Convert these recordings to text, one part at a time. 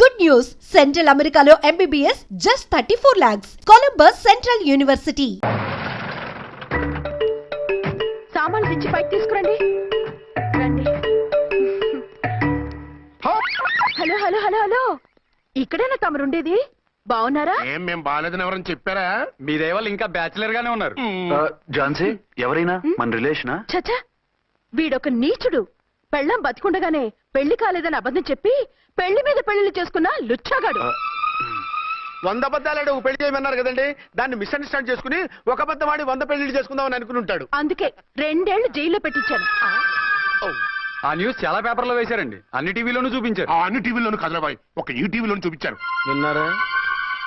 Good news! Central Americano MBBS just 34 lakhs. Columbus Central University. సామాన్లు తెచ్చి పైకి తీసుకురండి. రండి. హలో హలో హలో హలో, ఇక్కడేనా తమరుండేది? బాగున్నారా? మేము బాగాలేదని ఎవరని చెప్పారా? మీ దేవాళ్ళు ఇంకా బ్యాచిలర్ గానే ఉన్నారు. ఝాన్సీ ఎవరైనా మన రిలేషనా? చచ్చా, వీడొక నీచుడు. పెళ్ళాం బతికుండగానే పెళ్లి కాలేదని అబద్ధం చెప్పి పెళ్లి మీద పెళ్లిళ్ళు చేసుకున్న లుచ్చాగాడు. 100 అబద్ధాలు పెళ్లి చేయమన్నారు కదండి, దాన్ని మిస్అండర్స్టాండ్ చేసుకుని ఒక అబద్ధం ఆడి 100 పెళ్లి చేసుకుందామని అనుకుని ఉంటాడు. అందుకే 2 ఏళ్లు జైల్లో పెట్టించాను. ఆ న్యూస్ చాలా పేపర్లో వేశారండి, అన్ని టీవీలోనూ చూపించారు. అన్ని టీవీలోను కదలబాయ్, ఒక ఈ టీవీలోను చూపించారు. విన్నారా?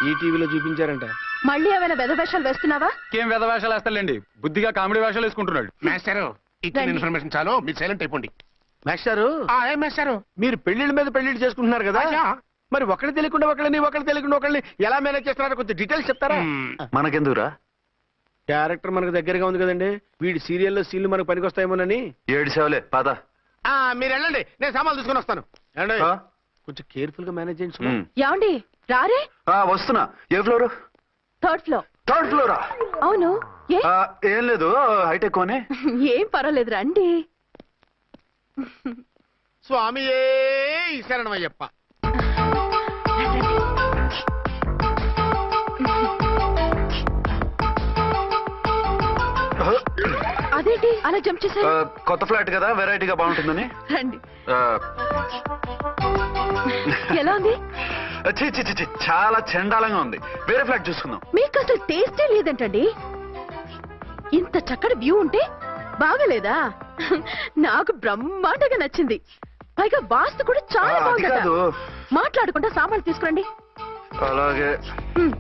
ఈ టీవీలో చూపించారంట. మళ్ళీ ఏమైనా వెధవేషాలు వేస్తున్నావా? ఏం వేద వేషాలు వేస్తాడండి, బుద్ధిగా కామెడీ వేషాలు వేసుకుంటున్నాడు. మాస్టారు, ఇచ్చిన రండి. ఇన్ఫర్మేషన్ చాలు, మీరు సైలెంట్ అయిపోండి. మాస్టారు, ఏం మాస్టారు, మీరు పెళ్లిళ్ళ మీద పెళ్లిళ్ళు చేసుకుంటున్నారు కదా, మరి ఒకళ్ళు తెలియకుండా ఒకళ్ళని ఎలా మేనేజ్ చేస్తున్నారో కొంచెం డీటెయిల్స్ చెప్తారా? మనకెందుకురా? క్యారెక్టర్ మనకు దగ్గరగా ఉంది కదండి, వీడి సీరియల్లో సీన్లు మనకు పనికొస్తాయేమోనని. 7 సేవలే పద. మీరు వెళ్ళండి, నేను సామాన్లు తీసుకుని వస్తాను. వెళ్ళండి. ఆ? కొంచెం కేర్ఫుల్ గా మేనేజ్ చేయండి సుమా. ఏమండి రారే? వస్తున్నా. ఏ ఫ్లోర్? 3rd floor. 3rd ఫ్లోరా? అవును. ఏ ఏం లేదు, హైటెక్ అని. ఏం పర్వాలేదు, రండి. స్వామియే శరణమయ్యప్ప. అదేంటి అలా జంప్ చేశారు? కొత్త ఫ్లాట్ కదా, వెరైటీగా బాగుంటుందని. రండి. ఆ, ఎలా ఉంది? ఛీ, ఛీ, ఛీ, ఛీ, చాలా చండాలంగా ఉంది. వేరే ఫ్లాట్ చూసుకుందాం. మీకు అసలు టేస్టే లేదంటండి. ఇంత చక్కటి వ్యూ ఉంటే బాగలేదా? నాకు బ్రహ్మాండంగా నచ్చింది. పైగా వాస్తు కూడా చాలా అది బాగుంది. కాదు. మాట్లాడకుండా సామాన్లు తీసుకురండి. అలాగే. హ్మ్.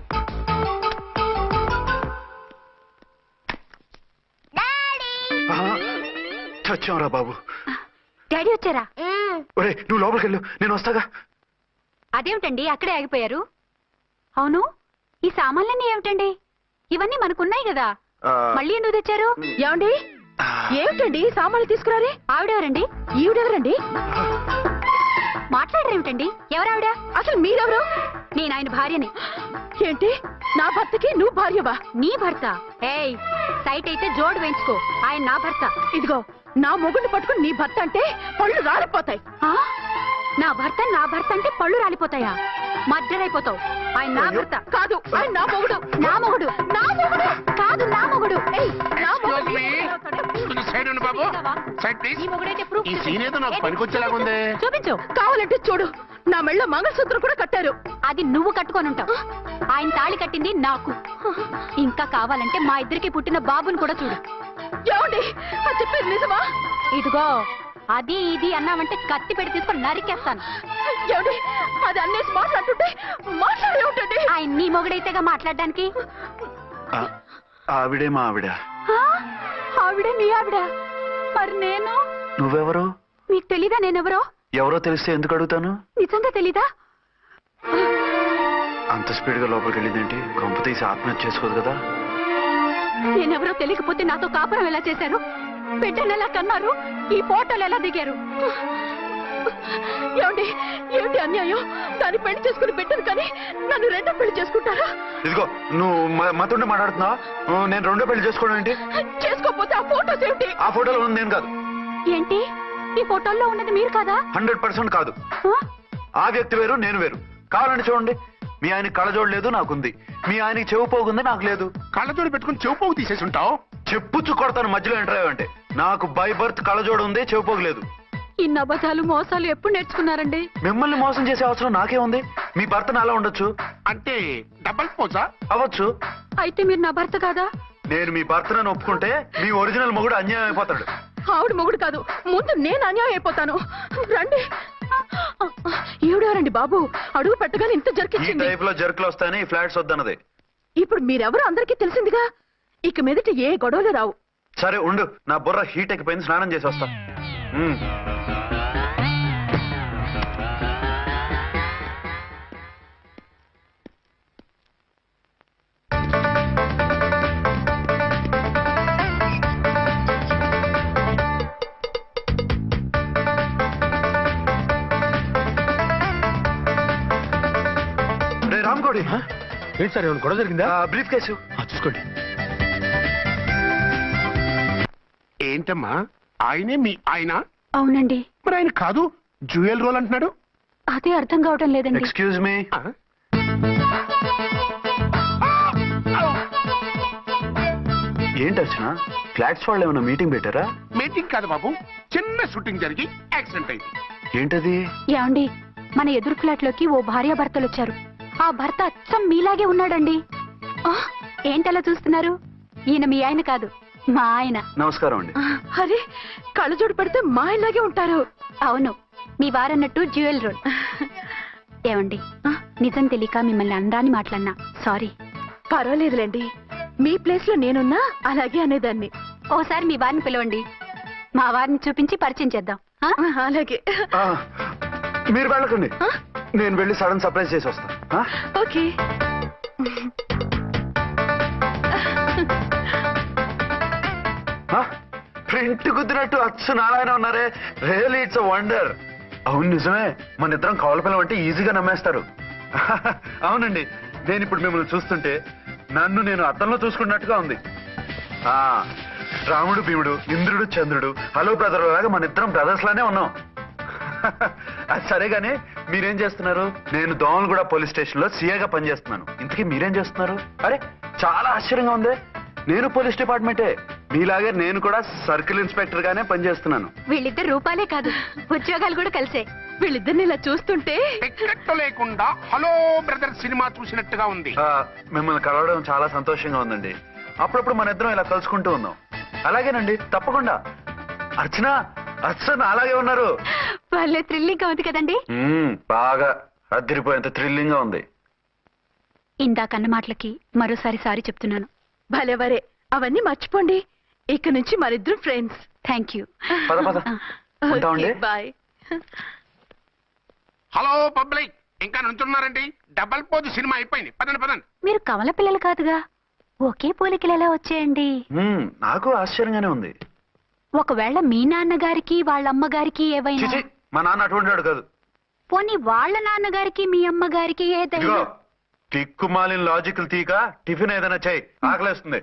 చచ్చాంరా బాబు. డాడీ వచ్చారా? ఒరే, నువ్వు లోపలికి వెళ్ళు, నేను వస్తాగా. అదేమిటండి అక్కడే ఆగిపోయారు? అవును, ఈ సామాన్లన్నీ ఏమిటండి? ఇవన్నీ మనకున్నాయి కదా, మళ్ళీ ఎందుకు తెచ్చారు? ఏమండి, ఏమిటండి సామాన్లు తీసుకురారే? ఆవిడెవరండి? ఈవిడెవరండి? మాట్లాడరేమిటండి? ఎవరావిడ? అసలు మీరెవరు? నేను ఆయన భార్యని. ఏంటి, నా భర్తకి నువ్వు భార్యవా? నీ భర్త? ఏయ్, సైట్ అయితే జోడు వేయించుకో, ఆయన నా భర్త. ఇదిగో, నా మొగుడిని పట్టుకుని నీ భర్త అంటే పళ్ళు రాలిపోతాయి. ఆ? నా భర్త అంటే పళ్ళు రాలిపోతాయా? మధ్యరైపోతావు. ఆయన నా భర్త కాదు, ఆయన నా మొగుడు. నా మొగుడు కాదు, నా మొగుడు. ఏయ్, నా మొగుడు. కొంచెం సైడ్ ఉండు బాబు, సైడ్ ప్లీజ్. ఈ మొగుడైతే ప్రూఫ్ ఈ సీన్ ఏదో నాకు పనికొచ్చేలాగుంది. చూపించు. కావాలంటే చూడు, నా మెళ్ళ మంగళసూత్రం కూడా కట్టారు. అది నువ్వు కట్టుకొని ఉంటావు, ఆయన తాళి కట్టింది నాకు. ఇంకా కావాలంటే మా ఇద్దరికి పుట్టిన బాబుని కూడా చూడు. ఏమండి, అది చెప్పేది నిజమా? ఇదిగో, అది ఇది అన్నావంటే కత్తి పెట్టి తీసుకొని నరికేస్తాను. ఏమండి, అది అన్నేసి మాట్లాడుతుంటే మాట్లాడే ఉంటుంది. ఆయన నీ మొగుడైతేగా మాట్లాడడానికి. ఆవిడే మా ఆవిడ. ఆ? ఆవిడే నీ ఆవిడ? మరి నేను? నువ్వెవరు? మీకు తెలీదా నేనెవరో? ఎవరో తెలిస్తే ఎందుకు అడుగుతాను? నిజంగా తెలీదా? అంత స్పీడ్ గా లోపలికి వెళ్ళిందేంటి? కొంప తీసి ఆత్మహత్య చేసుకోదు కదా? నేనెవరో తెలియకపోతే నాతో కాపురం ఎలా చేశారు? బిడ్డను ఎలా కన్నారు? ఈ ఫోటోలు ఎలా దిగారు? ఏమండి, ఏమిటి అన్యాయం? దాన్ని పెళ్లి చేసుకుని బిడ్డను కానీ నన్ను రెండో పెళ్లి చేసుకుంటారా? ఇదిగో, నువ్వు మాతోనే మాట్లాడుతున్నావా? నేను రెండో పెళ్లి చేసుకోవడం ఏంటి? చేసుకోకపోతే ఆ ఫోటోస్ ఏమిటి? ఆ ఫోటోలో ఉంది నేను కాదు. ఏంటి, ఈ ఫోటోల్లో ఉన్నది మీరు కాదా? 100% కాదు. ఆ? ఆ వ్యక్తి వేరు, నేను వేరు. కావాలంటే చూడండి, మీ ఆయనకి కళ్ళజోడు లేదు, నాకుంది. మీ ఆయనకి చెవు పోగుంది, నాకు లేదు. కళ్ళజోడు పెట్టుకుని చెవుపోగు తీసేసి ఉంటావు. చెప్పుచ్చు కొడతాను మధ్యలో ఎంటర్ అయ్యావంటే. నాకు బై బర్త్ కళ్ళజోడు ఉంది, చెవు పోగు లేదు. ఇన్ని అబద్ధాలు మోసాలు ఎప్పుడు నేర్చుకున్నారండి? మిమ్మల్ని మోసం చేసే అవసరం నాకే ఉంది? మీ భర్తను అలా ఉండొచ్చు. అంటే డబల్ పోజా? అవ్వచ్చు. అయితే మీరు నా భర్త కాదా? నేను మీ భర్తను ఒప్పుకుంటే మీ ఒరిజినల్ మొగుడు అన్యాయం అయిపోతాడు. ఆవిడ మొగుడు కాదు, ముందు నేను అన్యాయం అయిపోతాను. రండి. ఈవిడెవరండి బాబు? అడుగు పెట్టగానే ఇంత ఈ జరికిచ్చింది. టైప్ లో జర్కులు వస్తాయని ఈ ఫ్లాట్స్ వద్దన్నది. ఇప్పుడు మీరెవరో అందరికీ తెలిసిందిగా, ఇక మీదట ఏ గొడవలు రావు. సరే ఉండు, నా బుర్ర హీట్ ఎక్కిపోయింది, స్నానం చేసి వస్తా. రామ్కోడి ఏంటి సార్ ఏమైనా గొడవ జరిగిందా బ్రీఫ్ కేసు చూసుకోండి. ఏంటమ్మా ఆయనే మీ ఆయన? అవునండి, మరి ఆయన కాదు జ్యువెల్ రోల్ అంటున్నాడు. అదే అర్థం కావటం లేదండి. Excuse me. ఆ? ఏంటి అర్చన, ఫ్లాట్స్ వాళ్ళు ఏమైనా మీటింగ్ పెట్టారా? మీటింగ్ కాదు బాబు, చిన్న షూటింగ్ జరిగి యాక్సిడెంట్ అయింది. ఏంటది? ఏమండి, మన ఎదురు ఫ్లాట్ లోకి ఓ భార్యాభర్తలు వచ్చారు. ఆ భర్త అచ్చం మీలాగే ఉన్నాడండి. ఆ, ఏంటలా చూస్తున్నారు? ఈయన మీ ఆయన కాదు, మా ఆయన. నమస్కారం అండి. అరే, కళ్ళజోడు పెడితే మా ఇలాగే ఉంటారు. అవును, మీ వారన్నట్టు జ్యువెల్ రోల్. ఏమండి, నిజం తెలియక మిమ్మల్ని అందాన్ని మాట్లాడినా సారీ. పర్వాలేదులేండి, మీ ప్లేస్ లో నేనున్నా అలాగే అనేదాన్ని. ఓసారి మీ వారిని పిలవండి, మా వారిని చూపించి పరిచయం చేద్దాం. ఆ? అలాగే. ఆ, మీరు వెళ్ళకండి, నేను వెళ్ళి సడన్ సర్ప్రైజ్ చేసి వస్తాను. ఆ? ఓకే. ఆ? ప్రింట్ కుదిరినట్టు అచ్చు నారాయణ ఉన్నారే, రియల్లీ ఇట్స్ అ వండర్. అవును నిజమే, మన ఇద్దరం కవల పిల్లం అంటే ఈజీగా నమ్మేస్తారు. అవునండి, నేను ఇప్పుడు మిమ్మల్ని చూస్తుంటే నన్ను నేను అద్దంలో చూసుకున్నట్టుగా ఉంది. ఆ రాముడు భీముడు, ఇంద్రుడు చంద్రుడు, హలో బ్రదర్ లాగా మన ఇద్దరం బ్రదర్స్ లానే ఉన్నాం. అది సరేగానే మీరేం చేస్తున్నారు? నేను దోమలగూడ పోలీస్ స్టేషన్ లో సీఏగా పనిచేస్తున్నాను. ఇంతకీ మీరేం చేస్తున్నారు? అరే చాలా ఆశ్చర్యంగా ఉంది, నేను పోలీస్ డిపార్ట్మెంటే, మీలాగే నేను కూడా సర్కిల్ ఇన్స్పెక్టర్ గానే పనిచేస్తున్నాను. వీళ్ళిద్దరు రూపాలే కాదు, ఉద్యోగాలు కూడా కలిసే. వీళ్ళిద్దరిని ఇలా చూస్తుంటే టికెట్ లేకుండా హలో బ్రదర్ సినిమా చూసినట్టుగా ఉంది. మిమ్మల్ని కలవడం చాలా సంతోషంగా ఉందండి. అప్పుడప్పుడు మన ఇద్దరం ఇలా కలుసుకుంటూ ఉన్నాం. అలాగేనండి, తప్పకుండా. అర్చన, అర్చన అలాగే ఉన్నారు. వాళ్ళే థ్రిల్లింగ్ ఉంది కదండి. బాగా అదిరిపోయేంత థ్రిల్లింగ్ గా ఉంది. ఇందాకన్న మాటలకి మరోసారి సారీ చెప్తున్నాను. భలేవరే, అవన్నీ మర్చిపోండి. ఇక నుంచి మరిద్దరు ఫ్రెండ్స్. Thank you. పద పద ఉంటామండి. బాయ్. హలో పబ్లిక్, ఇంకా నుంచున్నారండి? డబల్ పోజ్ సినిమా అయిపోయింది, పదండి పదండి. మీరు కమల పిల్లలు కాదుగా, ఒకే పోలికలు ఎలా వచ్చాయండి? నాకు ఆశ్చర్యంగానే ఉంది. ఒకవేళ మీ నాన్నగారికి వాళ్ళ అమ్మగారికి ఏవైనా, చిచి, మా నాన్న అటువంటి వాడు కాదు. పోనీ వాళ్ళ నాన్నగారికి మీ అమ్మగారికి ఏదైనా. ఇదిగో టిక్కుమాలిన లాజికల్ తీక టిఫిన్ ఏదైనా చేయి, ఆకలేస్తుంది.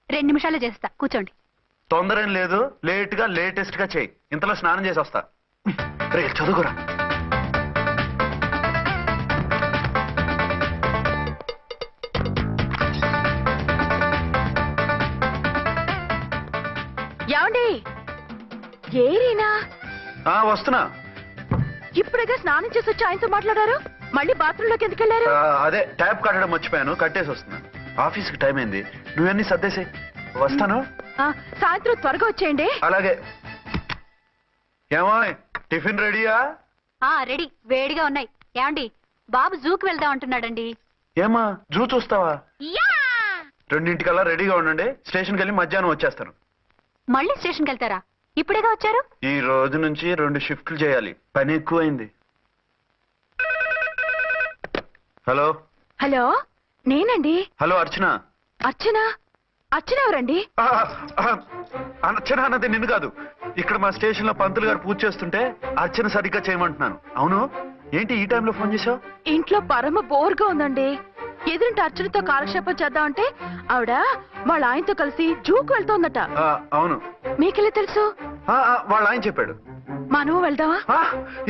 2 నిమిషాలు చేస్తా, కూర్చోండి. తొందర ఏం లేదు, లేట్ గా లేటెస్ట్ గా చేయి. ఇంతలో స్నానం చేసి వస్తా. రే చదువుకురా. ఏమండి, ఏరీనా? వస్తున్నా. ఇప్పుడేగా స్నానం చేసి వచ్చి ఆయనతో మాట్లాడారు, మళ్ళీ బాత్రూమ్ లోకి ఎందుకు వెళ్ళారు? అదే ట్యాప్ కట్టడం మర్చిపోయాను, కట్టేసి వస్తున్నాను. ఆఫీస్కి టైం అయింది, నువ్వన్నీ సర్దేసి వస్తాను. సాయంత్రం త్వరగా వచ్చేయండి. అలాగే. ఏమో టిఫిన్ రెడీయా? రెడీ, వేడిగా ఉన్నాయి. ఏమండి, బాబు జూకి వెళ్దాం అంటున్నాడండి. ఏమా జూ చూస్తావా? యా! 2:00కల్లా రెడీగా ఉండండి, స్టేషన్కి వెళ్ళి మధ్యాహ్నం వచ్చేస్తాను. మళ్ళీ స్టేషన్కి వెళ్తారా? ఇప్పుడేగా వచ్చారు. ఈ రోజు నుంచి 2 షిఫ్ట్లు చేయాలి, పని ఎక్కువైంది. హలో. హలో, నేనండి. హలో అర్చన. అర్చన? అర్చన ఎవరండి? అర్చన అన్నది నిన్ను కాదు. ఇక్కడ మా స్టేషన్ లో పంతులు గారు పూజ చేస్తుంటే అర్చన సరిగ్గా చేయమంటున్నాను. అవును, ఏంటి ఈ టైంలో ఫోన్ చేశావు? ఇంట్లో పరమ బోర్గా ఉందండి. ఎదురింటి అర్చనతో కాలక్షేపం చేద్దామంటే ఆవిడ వాళ్ళ ఆయనతో కలిసి జూకు వెళ్తోందట. అవును. మీకెళ్ళి తెలుసు? వాళ్ళ ఆయన చెప్పాడు. మనం వెళ్దామా?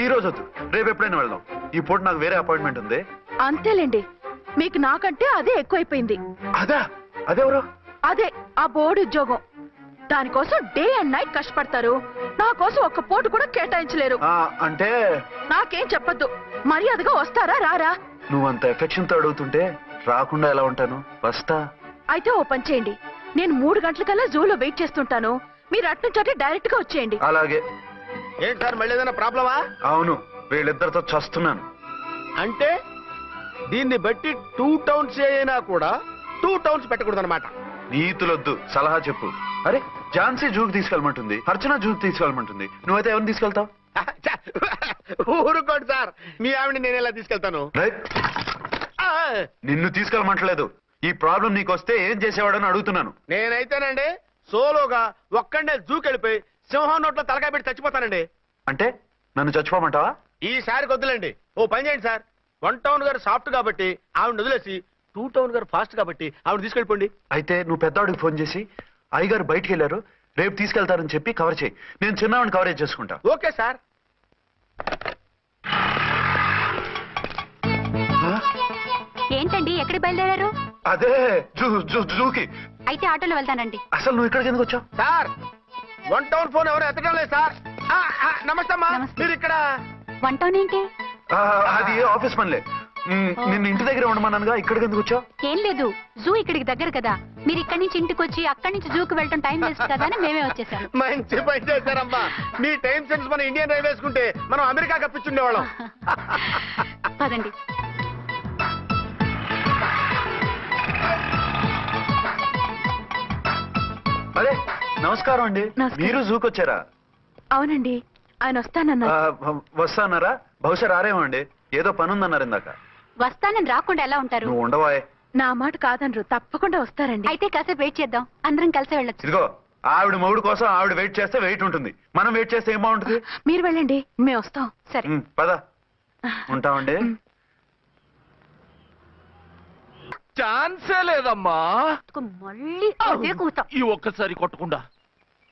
ఈ రోజు వద్దు, రేపు ఎప్పుడైనా వెళ్దాం. ఈ పూట నాకు వేరే అపాయింట్మెంట్ ఉంది. అంతేలేండి, మీకు నాకంటే అదే ఎక్కువైపోయింది. అదెవరు? అదే ఆ బోర్డు ఉద్యోగం. దానికోసం డే అండ్ నైట్ కష్టపడతారు. నా కోసం ఒక్క పోటు కూడా కేటాయించలేరు. అంటే నాకేం చెప్పొద్దు, మర్యాదగా వస్తారా రారా? నువ్వంత ఎఫెక్షన్ తో అడుగుతుంటే రాకుండా ఎలా ఉంటాను, వస్తా. అయితే ఓ పని చేయండి, నేను 3 గంటలకల్లా జూలో వెయిట్ చేస్తుంటాను. మీరు అట్నుంచి డైరెక్ట్ గా వచ్చేయండి. అలాగే. ఏంటి సార్, మళ్ళీ ఏదైనా ప్రాబ్లమా? అవును, వీళ్ళిద్దరితో చస్తున్నాను. అంటే దీన్ని బట్టి 2 టౌన్స్ అయినా కూడా 2 టౌన్స్ పెట్టకూడదు అనమాట. నీతులొద్దు, సలహా చెప్పు. అరే ఝాన్సీ జూకి తీసుకెళ్ళమంటుంది, అర్చన జూకి తీసుకెళ్ళమంటుంది, నువ్వైతే ఎవరిని తీసుకెళ్తావు? ఊరుకోండి సార్, మీ ఆవిడ నేను ఎలా తీసుకెళ్తాను? నిన్ను తీసుకెళ్ళమంటలేదు. ఈ ప్రాబ్లం నీకొస్తే ఏం చేసేవాడని అడుగుతున్నాను. నేనైతేనండి సోలోగా ఒక్కడే జూకెళ్ళిపోయి సింహం నోట్లో తలకాయ పెట్టి చచ్చిపోతానండి. అంటే నన్ను చచ్చిపోమంటావా? ఈసారి వద్దులేండి, ఓ పని చేయండి సార్, వన్ టౌన్ గారు సాఫ్ట్ కాబట్టి ఆవిడ వదిలేసి టూ టౌన్ గారు ఫాస్ట్ కాబట్టి ఆవిడ తీసుకెళ్ళిపోండి. అయితే నువ్వు పెద్దవాడికి ఫోన్ చేసి అయ్యగారు బయటికి వెళ్ళారు, రేపు తీసుకెళ్తారని చెప్పి కవర్ చేయి. నేను చిన్నవాడిని కవరేజ్ చేసుకుంటా. Okay sir. ఏంటండి ఎక్కడికి బయలుదేరారు? అదే జూకి. అయితే ఆటోలో వెళ్తానండి. అసలు నువ్వు ఇక్కడికి ఎందుకు వచ్చావు? సార్ వన్ టౌన్ ఫోన్ ఎవరు ఎత్తడం లేదు సార్. నమస్తే అమ్మా. నమస్తే. మీరు ఇక్కడ వన్ టౌన్ ఏంటి? అది ఆఫీస్ పనిలే. నిన్ను ఇంటి దగ్గర ఉండమన్నానుగా, ఇక్కడికి ఎందుకు వచ్చావు? ఏం లేదు, జూ ఇక్కడికి దగ్గర కదా, మీరు ఇక్కడి నుంచి ఇంటికి వచ్చి అక్కడి నుంచి జూకి వెళ్ళటం టైం వేస్ట్ కదా అని మేమే వచ్చేసాం. మంచి పని చేశారమ్మా. మీ టైం సెన్స్ మన ఇండియన్ రైల్వేస్ కుంటే మనం అమెరికా కప్పించుండేవాళ్ళం. పదండి. అరే నమస్కారం అండి. నమస్కారం. మీరు జూకి వచ్చారా? అవునండి, ఆయన వస్తానన్నారు. వస్తాన్నారా? బహుశా రారేమో అండి, ఏదో పని ఉందన్నారు ఇందాక. వస్తానని రాకుండా ఎలా ఉంటారు? నువ్వు ఉండవాయ్. నా మాట కాదనరు, తప్పకుండా వస్తారండి. అయితే కాసేపు వెయిట్ చేద్దాం, అందరం కలిసి వెళ్ళొచ్చు. ఇదిగో ఆవిడ మొగుడు కోసం ఆవిడ వెయిట్ చేస్తే వెయిట్ ఉంటుంది, మనం వెయిట్ చేస్తే ఏం బాగుంటుంది? మీరు వెళ్ళండి, మేము వస్తాం. సరే. పద ఉంటామండి. ఛాన్సే లేదమ్మా. మళ్ళీ అదే కూతాం. ఈ ఒక్కసారి కొట్టకుండా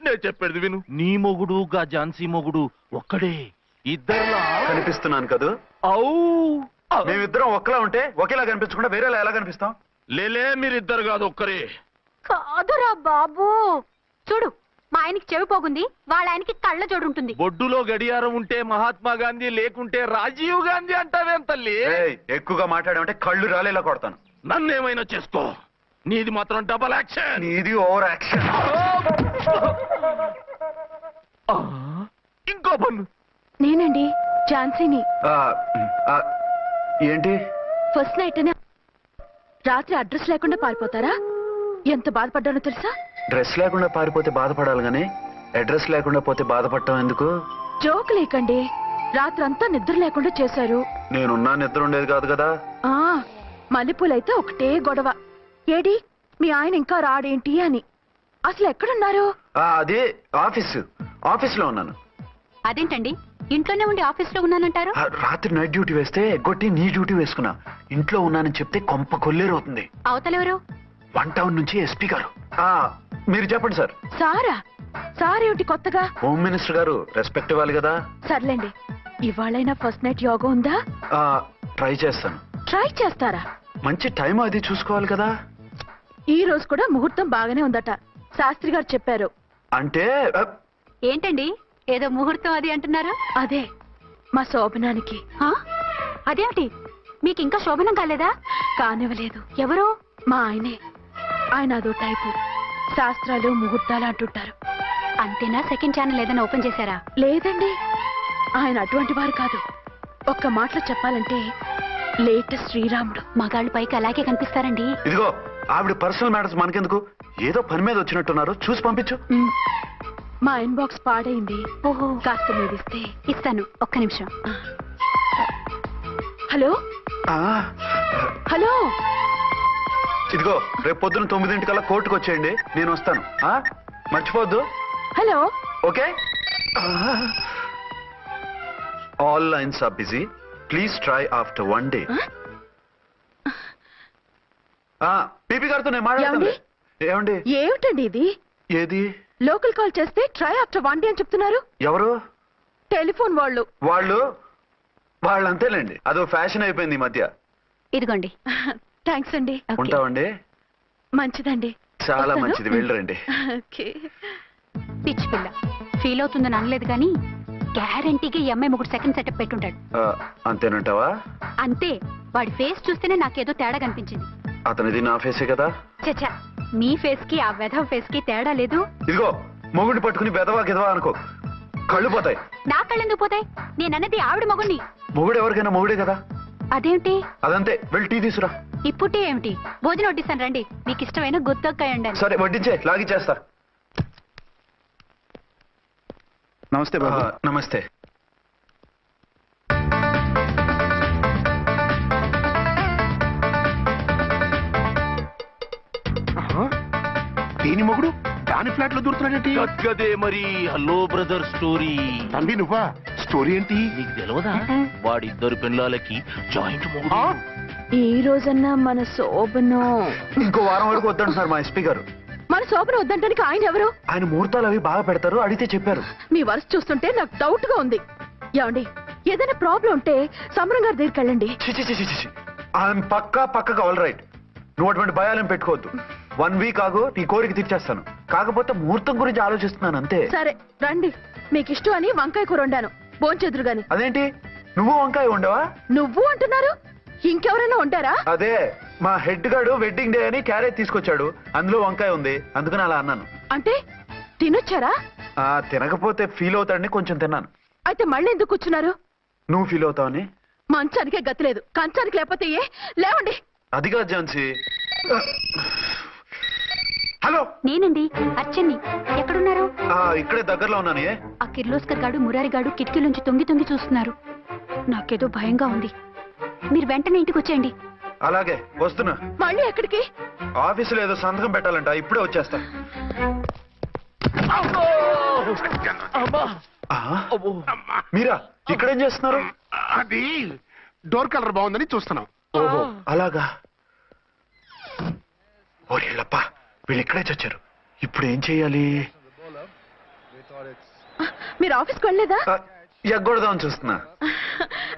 నేను చెప్పేది విను. నీ మొగుడు గా ఝాన్సీ మొగుడు ఒక్కడే, ఇద్దరులా కనిపిస్తున్నాను కదా? ఔ మేమిద్దరం ఒక్కలా ఉంటే ఒకేలా కనిపించకుండా వేరేలా ఎలా కనిపిస్తాం? లేలే, మీరిద్దరు కాదు ఒక్కరే. కాదురా బాబు, చూడు మా ఆయనకి చెవి పోగుంది, వాళ్ళ ఆయనకి కళ్ళ జోడు ఉంటుంది. బొడ్డులో గడియారం ఉంటే మహాత్మా గాంధీ, లేకుంటే రాజీవ్ గాంధీ అంటావేం తల్లి? ఏయ్, ఎక్కువగా మాట్లాడామంటే కళ్ళు రాలేలా కొడతాను. నన్నేమైనా చేసుకో, నీది మాత్రం డబల్ యాక్షన్. ఇది ఓవర్ యాక్షన్. ఆ, ఇంకో పన్ను. నేనండి ఝాన్సీని. ఆ, ఆ, ఏంటి? ఫస్ట్ నైట్ అని రాత్రి అడ్రస్ లేకుండా పారిపోతారా? ఎంత బాధపడ్డానో తెలుసా? డ్రెస్ లేకుండా పారిపోతే బాధపడాలి గానీ అడ్రస్ లేకుండా పోతే బాధపడటం ఎందుకు? జోక్ లేకండి, రాత్రంతా నిద్ర లేకుండా చేశారు. నేనున్నా నిద్ర ఉండేది కాదు కదా. ఆ మల్లెపూలైతే ఒకటే గొడవ. ఏడి మీ ఆయన ఇంకా రాడేంటి అని. అసలు ఎక్కడున్నారు? అది ఆఫీస్లో ఉన్నాను. అదేంటండి ఇంట్లోనే ఉండి ఆఫీస్ లో ఉన్నానంటారు? రాత్రి నైట్ డ్యూటీ వేస్తే ఎగ్గొట్టి నీ డ్యూటీ వేసుకున్నా. ఇంట్లో ఉన్నానని చెప్తే కొంప కొల్లేరవుతుంది. అవతలెవరు? వన్ టౌన్ నుంచి ఎస్పీ గారు. మీరు చెప్పండి సార్. సారా? సారేమిటి కొత్తగా? హోమ్ మినిస్టర్ గారు, రెస్పెక్ట్ ఇవ్వాలి కదా. సర్లేండి, ఇవాళైనా ఫస్ట్ నైట్ యోగా ఉందా? ట్రై చేస్తాను. ట్రై చేస్తారా? మంచి టైం అది చూసుకోవాలి కదా. ఈ రోజు కూడా ముహూర్తం బాగానే ఉందట, శాస్త్రి గారు చెప్పారు. అంటే ఏంటండి ఏదో ముహూర్తం అది అంటున్నారు? అదే మా శోభనానికి. ఆ? అదేమిటి, మీకు ఇంకా శోభనం కాలేదా? కానివ్వలేదు. ఎవరు? మా ఆయనే. ఆయన అదో టైపు, శాస్త్రాలు ముహూర్తాలు అంటుంటారు. అంతేనా? సెకండ్ ఛానల్ ఏదైనా ఓపెన్ చేశారా? లేదండి, ఆయన అటువంటి వారు కాదు. ఒక్క మాటలో చెప్పాలంటే లేటెస్ట్ శ్రీరాముడు. మగాళ్ళు పైకి అలాగే కనిపిస్తారండి. ఇదిగో ఆవిడ పర్సనల్ మ్యాటర్స్ మనకెందుకు, ఏదో పని మీద వచ్చినట్టున్నారు, చూసి పంపించు. మా ఇన్బాక్స్ పాడైంది. ఓహో, కాస్త మీదిస్తే. ఇస్తాను, ఒక్క నిమిషం. హలో ఆ, హలో, ఇదిగో రేపు పొద్దున 9 కోర్టుకు వచ్చేయండి, నేను వస్తాను. మర్చిపోద్దు. Hello. Okay. All lines are busy, please try after 1 day. P P గారితో నేను మాట్లాడుతాను. ఏమండి? ఏమిటండి ఇది? ఏది? లోకల్ కాల్ చేస్తే ట్రై ఆఫ్టర్ 1 day అని చెప్తున్నారు. ఎవరు? టెలిఫోన్ వాళ్ళు. వాళ్ళు అంతేలేండి, అదో ఫ్యాషన్ అయిపోయింది ఈ మధ్య. ఇదిగోండి. థ్యాంక్స్ అండి. ఓకే. ఉంటామండి. మంచిదండి. చాలా వస్తాను. మంచిది, వెళ్ళరండి. ఓకే. పిచ్చి పిల్ల ఫీల్ అవుతుందని అనలేదు కానీ గ్యారంటీగా ఈ అమ్మాయి ముగ్గురు సెకండ్ సెటప్ పెట్టుంటాడు. అంతేనంటావా? అంతే, వాడి ఫేస్ చూస్తేనే నాకేదో తేడా కనిపించింది. అతనిది నా ఫేసే కదా. చచ్చా, మీ ఫేస్ కి ఆ వెధవ ఫేస్ కి తేడా లేదు. ఇదిగో మొగుడిని పట్టుకుని బెదవా గిదవా అనుకో, కళ్ళు పోతాయి. నా కళ్ళెందుకు పోతాయి? నేనన్నది ఆవిడ మగుణ్ణి. మొగుడు ఎవరికైనా మొగుడే కదా. అదేమిటి? అదంతే, వెళ్ళి టీ తీసురా. ఇప్పుడే ఏమిటి? భోజనం వడ్డిస్తాను రండి, మీకు ఇష్టమైన గుత్తొక్కాయ ఉండండి. సరే వడ్డించే, లాగిచ్చేస్తా. నమస్తే బాబు. నమస్తే. దీని మొగుడు దాని ఫ్లాట్ లో దూరుతున్నాడేంటి? గదే మరి. Hello brother story. తంబి నువ్వా? స్టోరీ ఏంటి? నీకు తెలియదా వాడిద్దరు పిల్లలకి జాయింట్ మొగుడు. ఈ రోజన్నా మన శోభను ఇంకో వారం వరకు వద్దంటున్నారు మా ఎస్పీ గారు. మన శోభను వద్దంటానికి ఆయన ఎవరు? ఆయన ముహూర్తాలు అవి బాగా పెడతారు, అడిగితే చెప్పారు. మీ వరుస చూస్తుంటే నాకు డౌట్ గా ఉంది. ఏమండి, ఏదైనా ప్రాబ్లం ఉంటే సమరం గారి దగ్గరికి వెళ్ళండి. ఆయన పక్కగా ఆల్ రైట్. నువ్వు అటువంటి భయాలను పెట్టుకోవద్దు. 1 వీక్ ఆగు, నీ కోరిక తీర్చేస్తాను. కాకపోతే ముహూర్తం గురించి ఆలోచిస్తున్నాను అంతే. సరే రండి, మీకు ఇష్టం అని వంకాయ కూర వండాను, భోంచెదురు గాని. అదేంటి నువ్వు వంకాయ ఉండవా? నువ్వు అంటున్నారు, ఇంకెవరైనా ఉంటారా? అదే మా హెడ్ గాడు వెడ్డింగ్ డే అని క్యారేజ్ తీసుకొచ్చాడు, అందులో వంకాయ ఉంది, అందుకని అలా అన్నాను. అంటే తినొచ్చారా? తినకపోతే ఫీల్ అవుతాడని కొంచెం తిన్నాను. అయితే మళ్ళీ ఎందుకు కూర్చున్నారు? నువ్వు ఫీల్ అవుతావని. మంచానికే గతి లేదు, కంచానికి లేకపోతే ఏ? లేవండి. అది కాదు ఝాన్సీ. హలో, నేనండి అచ్చన్ని. ఎక్కడున్నారు? ఇక్కడే దగ్గరలో ఉన్నాను. ఆ కిర్లోస్కర్ గాడు మురారి గాడు కిటికీలోంచి తొంగి తొంగి చూస్తున్నారు. నాకేదో భయంగా ఉంది. మీరు వెంటనే ఇంటికి వచ్చేయండి. అలాగే వస్తున్నా. మళ్ళీ ఎక్కడికి? ఆఫీసులో ఏదో సంతకం పెట్టాలంట, ఇప్పుడే వచ్చేస్తా. మీరా ఇక్కడేం చేస్తున్నారు? అది డోర్ కలర్ బాగుందని చూస్తున్నాం. ఓహో అలాగా. ఓరేళ్ళప్ప, వీళ్ళు ఇక్కడే చచ్చారు. ఇప్పుడు ఏం చెయ్యాలి? మీరు ఆఫీస్కి వెళ్ళలేదా? ఎగ్గొడదామని చూస్తున్నా.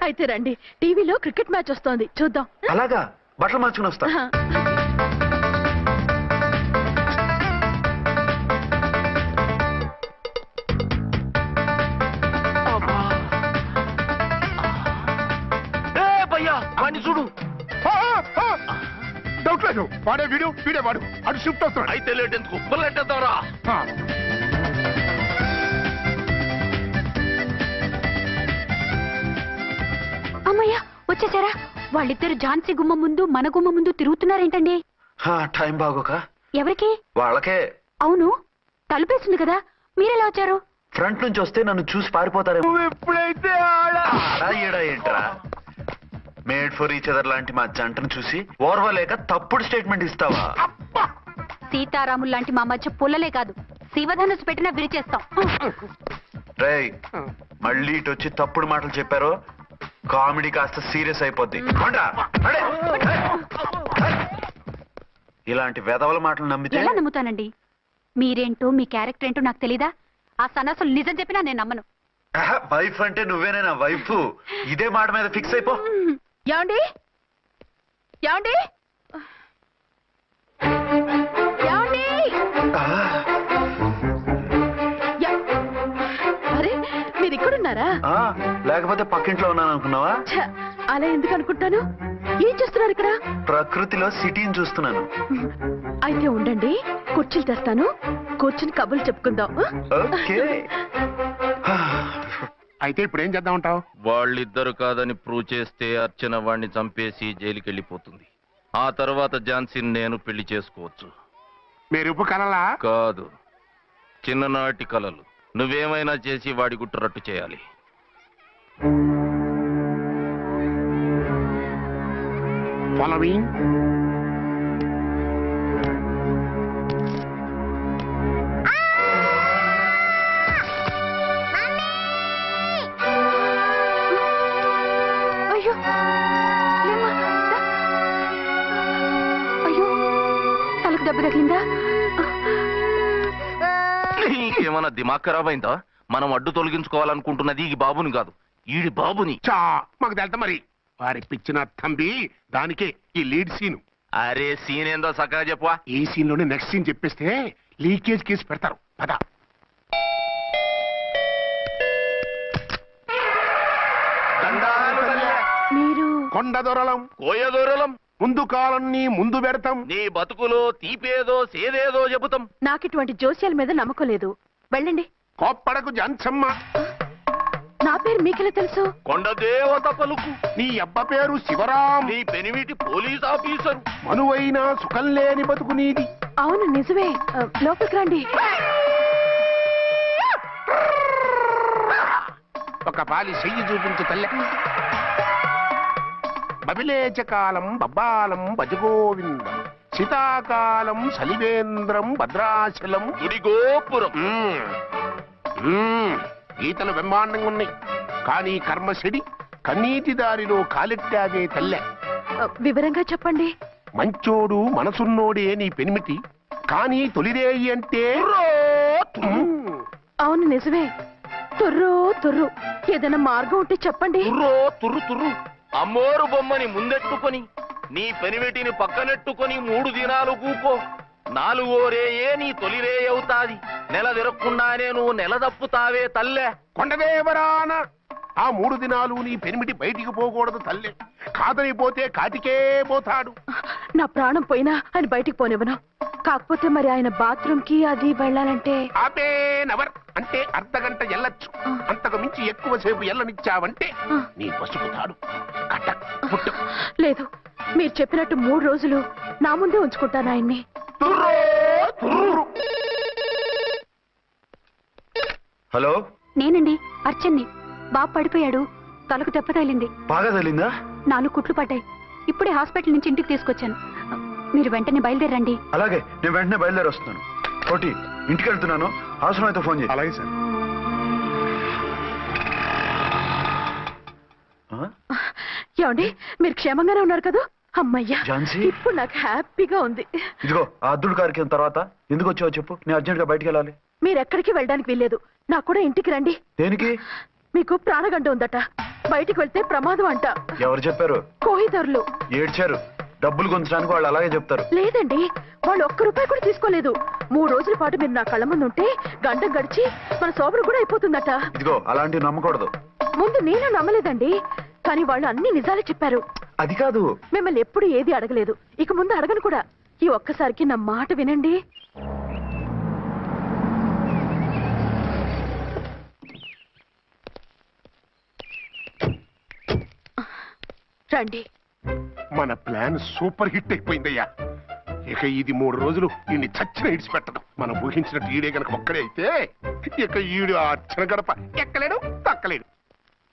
అయితే రండి, టీవీలో క్రికెట్ మ్యాచ్ వస్తోంది, చూద్దాం. అలాగా, బట్టలు మార్చుకుని వస్తా. వాడిని చూడు. డౌట్ లేదు, వాడే వీడే వాడు. అటు షిఫ్ట్ అవుతున్నాడు. అయితే లేట్ ఎందుకు, బుల్లెట్టేద్దాంరా. అమ్మయ్య, వచ్చేసారా? వాళ్ళిద్దరు ఝాన్సీ గుమ్మ ముందు మన గుమ్మ ముందు తిరుగుతున్నారేంటండి? టైం బాగోక. ఎవరికి? వాళ్ళకే. అవును, తలుపేసింది కదా, మీరెలా వచ్చారు? ఫ్రంట్ నుంచి వస్తే నన్ను చూసి పారిపోతారేమో. ఎప్పుడైతే ఈడా ఏంట్రా, మేడ్ ఫర్ ఈచ్ అదర్ లాంటి మా జంటను చూసి ఓర్వలేక తప్పుడు స్టేట్మెంట్ ఇస్తావా? సీతారాములు లాంటి మా మధ్య పుల్లలే కాదు, శివధనుసు పెట్టినా విరిచేస్తాం. రేయ్, మళ్ళీ ఇటు వచ్చి తప్పుడు మాటలు చెప్పారో కామెడీ కాస్త సీరియస్ అయిపోద్ది. ఇలాంటి వెధవల మాటలు నమ్మితే ఎలా నమ్ముతానండి? మీరేంటో మీ క్యారెక్టర్ ఏంటో నాకు తెలీదా? ఆ సన్నాసులు నిజం చెప్పినా నేను నమ్మను. వైఫ్ అంటే నువ్వేనే నా వైఫ్. ఇదే మాట మీద ఫిక్స్ అయిపో. ఏమండి ఏమండి ఏమండి? అరే, మీరు ఇక్కడున్నారా? లేకపోతే పక్కింట్లో ఉన్నాను అనుకున్నావా? అలా ఎందుకు అనుకుంటాను? ఏం చేస్తున్నారు ఇక్కడ? ప్రకృతిలో సిటీని చూస్తున్నాను. అయితే ఉండండి, కుర్చీలు తెస్తాను, కూర్చుని కబుర్లు చెప్పుకుందాం. ఓకే. అయితే ఇప్పుడు ఏం చేద్దాం అంటావు? వాళ్ళిద్దరు కాదని ప్రూవ్ చేస్తే అర్చన వాడిని చంపేసి జైలుకి వెళ్ళిపోతుంది. ఆ తర్వాత ఝాన్సీని నేను పెళ్లి చేసుకోవచ్చు. మీరు ఉప్పు కలలా? కాదు, చిన్ననాటి కలలు. నువ్వేమైనా చేసి వాడి గుట్టు రట్టు చేయాలి. ఫాలోయింగ్. అయ్యో లేమ్మా, దా. అయ్యో, తలకు దెబ్బ తగిలిందా? నీకేమన్నా దిమాగ్ ఖరాబ్ అయిందా? మనం అడ్డు తొలగించుకోవాలనుకుంటున్నది ఈ బాబుని కాదు, ఈడి బాబుని. మాకు తెలుతా మరి. వారి పిచ్చిన తంబి, దానికే ఈ లీడ్ సీన్. అరే సీన్ ఏందో చక్కగా చెప్పవా? ఈ సీన్ లోనే నెక్స్ట్ సీన్ చెప్పేస్తే లీకేజ్ కేసు పెడతారు. పద. మీరు కొండ దొరలం, కోయ దూరలం, ముందు కాలన్నీ ముందు పెడతాం. నీ బతుకులో తీపేదో సేదేదో చెబుతాం. నాకు ఇటువంటి జోస్యాల మీద నమ్మకం లేదు, వెళ్ళండి. కోప్పడకు జంచమ్మ. నా పేరు మీకెలా తెలుసు? కొండ దేవత పలుకు. నీ అబ్బ పేరు శివరాం. నీ పెనిమిటి పోలీస్ ఆఫీసరు. మనువైన సుఖం లేని బతుకు నీది. అవును నిజమే, లోపలికి రండి. ఒక పాలి చెయ్యి చూపించు తల్లె. బబిలేచకాలం బబ్బాలం భజగోవిందం, శీతాకాలం సలివేంద్రం భద్రాచలం. గుడి గోపురం. గీతలు బ్రహ్మాండంగా ఉన్నాయి. కానీ కర్మ చెడి కన్నీటి దారిలో కాలెట్టావే తల్లె. వివరంగా చెప్పండి. మంచోడు మనసున్నోడే నీ పెనిమిటి, కానీ తొలిరేయి అంటే అవును నిజమే. తుర్రు తుర్రు. ఏదైనా మార్గం ఉంటే చెప్పండి. తుర్రు తుర్రు అమ్మోరు బొమ్మని ముందెట్టుకొని నీ పెనిమిటిని పక్కనెట్టుకొని 3 దినాలు కూకో. 4వ రేయే నీ తొలి రే అవుతాది. నెల తిరగకుండానే నువ్వు నెల తప్పుతావే తల్లే. కొండదేవరాన ఆ 3 దినాలు నీ పెనిమిటి బయటికి పోకూడదు తల్లే. కాదని పోతే కాటికే పోతాడు. నా ప్రాణం పోయినా ఆయన బయటికి పోనివ్వను. కాకపోతే మరి ఆయన బాత్రూమ్ కి అది వెళ్ళాలంటే ఆపేనవర్ అంటే అర్ధగంట ఎల్లొచ్చు. అంతకు మించి ఎక్కువసేపు ఎల్లనిచ్చావంటే నీ పసుపుతాడు కట్టక్ పుట్టు. లేదు, మీరు చెప్పినట్టు 3 రోజులు నా ముందే ఉంచుకుంటాను ఆయన్ని. హలో, నేనండి అర్చన్ని. బాబు పడిపోయాడు, తలకు దెబ్బ తగిలింది. బాగా తగిలిందా? 4 కుట్లు పడ్డాయి. ఇప్పుడే హాస్పిటల్ నుంచి ఇంటికి తీసుకొచ్చాను. మీరు వెంటనే బయలుదేరండి. అలాగే, నేను వెంటనే బయలుదేరి వస్తున్నాను. కోటి, ఇంటికి వెళ్తున్నాను. అవసరం అయితే ఫోన్ చేయి. అలాగే సార్. ఏమండి, మీరు క్షేమంగానే ఉన్నారు కదా? అమ్మయ్యా, ఝాన్సీ? ఇప్పుడు నాకు హ్యాపీగా ఉంది. ఇదిగో ఆ అద్దుడు కార్యక్రమం తర్వాత ఎందుకు వచ్చావో చెప్పు. నేను అర్జెంట్ గా బయటికి వెళ్ళాలి. మీరు ఎక్కడికి వెళ్ళడానికి వీల్లేదు. నాకు కూడా ఇంటికి రండి. దేనికి? మీకు ప్రాణగంట ఉందట. బయటికి వెళ్తే ప్రమాదం అంట. ఎవరు చెప్పారు? కోహిదర్లు ఏడ్చారు. డబ్బులు గుంచడానికి వాళ్ళు అలాగే చెప్తారు. లేదండి, వాళ్ళు ₹1 కూడా తీసుకోలేదు. 3 రోజుల పాటు మీరు నా కళ్ళ ముందు ఉంటే గంట గడిచి మన సోబరు కూడా అయిపోతుందట. ఇదిగో అలాంటివి నమ్మకూడదు. ముందు నేను నమ్మలేదండి, కానీ వాళ్ళు అన్ని నిజాలే చెప్పారు. అది కాదు, మిమ్మల్ని ఎప్పుడు ఏది అడగలేదు, ఇక ముందు అడగను కూడా. ఈ ఒక్కసారికి నా మాట వినండి. రండి. మన ప్లాన్ సూపర్ హిట్ అయిపోయిందయ్యా. ఇక ఇది 3 రోజులు ఈయన్ని చచ్చిన ఇడిచిపెట్టడం. మనం ఊహించినట్టు ఈడే గనక ఒక్కడే అయితే ఇక ఈడు ఆ అర్చన గడప ఎక్కలేడు, తక్కలేడు.